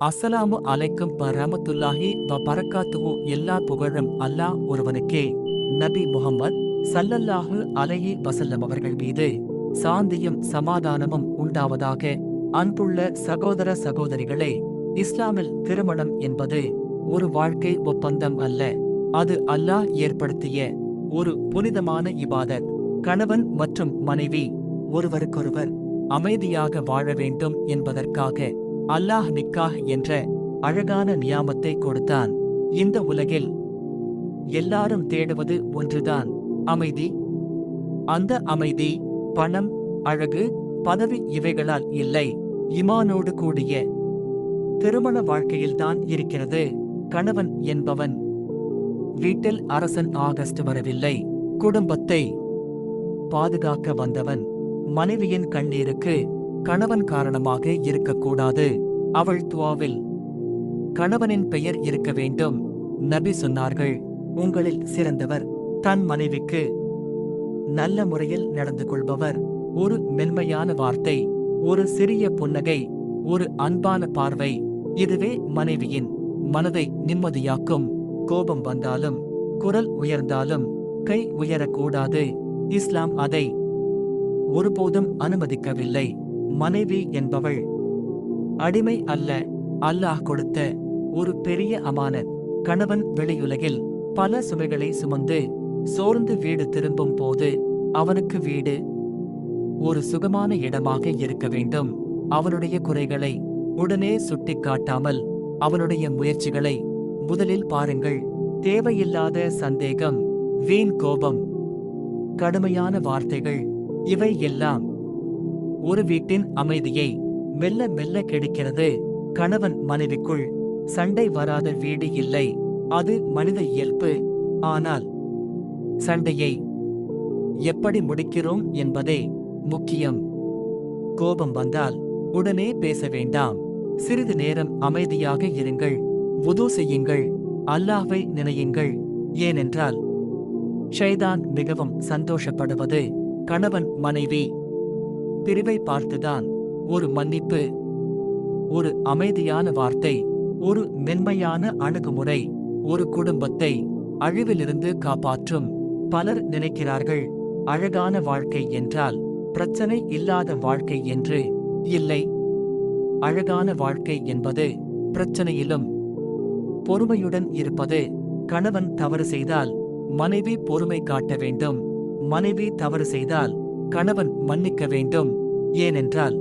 அஸ்ஸலாமு அலைக்கும் வரஹ்மத்துல்லாஹி வ பரக்காத்துஹு. எல்லா புகழும் அல்லாஹ் ஒருவனுக்கே. நபி முஹம்மத் ஸல்லல்லாஹு அலைஹி வஸல்லம் அவர்கள் மீது சாந்தியும் சமாதானமும் உண்டாவதாக. அன்புள்ள சகோதர சகோதரிகளே, இஸ்லாமில் திருமணம் என்பது ஒரு வாழ்க்கை ஒப்பந்தம் அல்ல. அது அல்லாஹ் ஏற்படுத்திய ஒரு புனிதமான இபாதத். கணவன் மற்றும் மனைவி ஒருவருக்கொருவர் அமைதியாக வாழ வேண்டும் என்பதற்காக அல்லாஹ் நிக்காஹ் என்ற அழகான நியாமத்தை கொடுத்தான். இந்த உலகில் எல்லாரும் தேடுவது ஒன்றுதான், அமைதி. அந்த அமைதி பணம், அழகு, பதவி இவைகளால் இல்லை, ஈமானோடு கூடிய திருமண வாழ்க்கையில்தான் இருக்கிறது. கணவன் என்பவன் வீட்டில் அரசன் ஆகஸ்ட் வரவில்லை, குடும்பத்தை பாதுகாக்க வந்தவன். மனைவியின் கண்ணீருக்கு கணவன் காரணமாக இருக்கக்கூடாது. அவள் துவாவில் கணவனின் பெயர் இருக்க வேண்டும். நபி சொன்னார்கள், உங்களில் சிறந்தவர் தன் மனைவிக்கு நல்ல முறையில் நடந்து கொள்பவர். ஒரு மென்மையான வார்த்தை, ஒரு சிறிய புன்னகை, ஒரு அன்பான பார்வை, இதுவே மனைவியின் மனதை நிம்மதியாக்கும். கோபம் வந்தாலும், குரல் உயர்ந்தாலும் கை உயரக்கூடாது. இஸ்லாம் அதை ஒருபோதும் அனுமதிக்கவில்லை. மனைவி என்பவள் அடிமை அல்ல, அல்லாஹ் கொடுத்த ஒரு பெரிய அமானத். கணவன் வெளியுலகில் பல சுமைகளை சுமந்து சோர்ந்து வீடு திரும்பும் போது அவனுக்கு வீடு ஒரு சுகமான இடமாக இருக்க வேண்டும். அவனுடைய குறைகளை உடனே சுட்டிக்காட்டாமல் அவனுடைய முயற்சிகளை முதலில் பாருங்கள். தேவையில்லாத சந்தேகம், வீண் கோபம், கடுமையான வார்த்தைகள், இவை எல்லாம் ஒரு வீட்டின் அமைதியை மெல்ல மெல்ல கெடுக்கிறது. கணவன் மனைவிக்குள் சண்டை வராத வீடு இல்லை, அது மனித இயல்பு. ஆனால் சண்டையை எப்படி முடிக்கிறோம் என்பதே முக்கியம். கோபம் வந்தால் உடனே பேச வேண்டாம். சிறிது நேரம் அமைதியாக இருங்கள், வுது செய்யுங்கள், அல்லாஹ்வை நினையுங்கள். ஏனென்றால் ஷைதான் மிகவும் சந்தோஷப்படுவது கணவன் மனைவி பிரிவை பார்த்துதான். ஒரு மன்னிப்பு, ஒரு அமைதியான வார்த்தை, ஒரு மென்மையான அணுகுமுறை ஒரு குடும்பத்தை அழிவிலிருந்து காப்பாற்றும். பலர் நினைக்கிறார்கள், அழகான வாழ்க்கை என்றால் பிரச்சனை இல்லாத வாழ்க்கை என்று. இல்லை, அழகான வாழ்க்கை என்பது பிரச்சனையிலும் பொறுமையுடன் இருப்பது. கணவன் தவறு செய்தால் மனைவி பொறுமை காட்ட வேண்டும். மனைவி தவறு செய்தால் கணவன் மன்னிக்க வேண்டும். ஏனென்றால்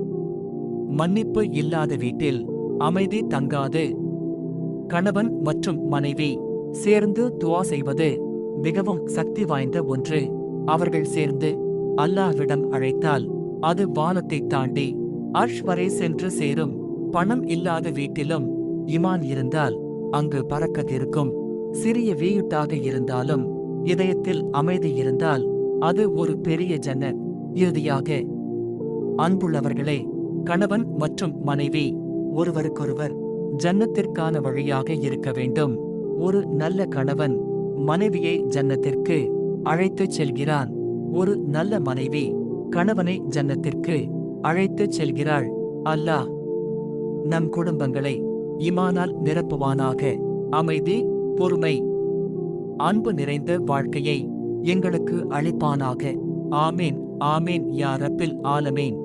மன்னிப்பு இல்லாத வீட்டில் அமைதி தங்காது. கணவன் மற்றும் மனைவி சேர்ந்து துஆ செய்வது மிகவும் சக்தி வாய்ந்த ஒன்று. அவர்கள் சேர்ந்து அல்லாஹ்விடம் அழைத்தால் அது வானத்தை தாண்டி அர்ஷ் வரை சென்று சேரும். பணம் இல்லாத வீட்டிலும் ஈமான் இருந்தால் அங்கு பரக்கத் இருக்கும். சிறிய வீட்டாக இருந்தாலும் இதயத்தில் அமைதி இருந்தால் அது ஒரு பெரிய ஜன்னத். இறுதியாக, அன்புள்ளவர்களே, கணவன் மற்றும் மனைவி ஒருவருக்கொருவர் ஜன்னத்திற்கான வழியாக இருக்க வேண்டும். ஒரு நல்ல கணவன் மனைவியை ஜன்னத்திற்கு அழைத்துச் செல்கிறான். ஒரு நல்ல மனைவி கணவனை ஜன்னத்திற்கு அழைத்துச் செல்கிறாள். அல்லாஹ் நம் குடும்பங்களை ஈமானால் நிரப்புவானாக. அமைதி, பொறுமை, அன்பு நிறைந்த வாழ்க்கையை எங்களுக்கு அளிப்பானாக. ஆமீன், ஆமீன் யா ரப்பில் ஆலமீன்.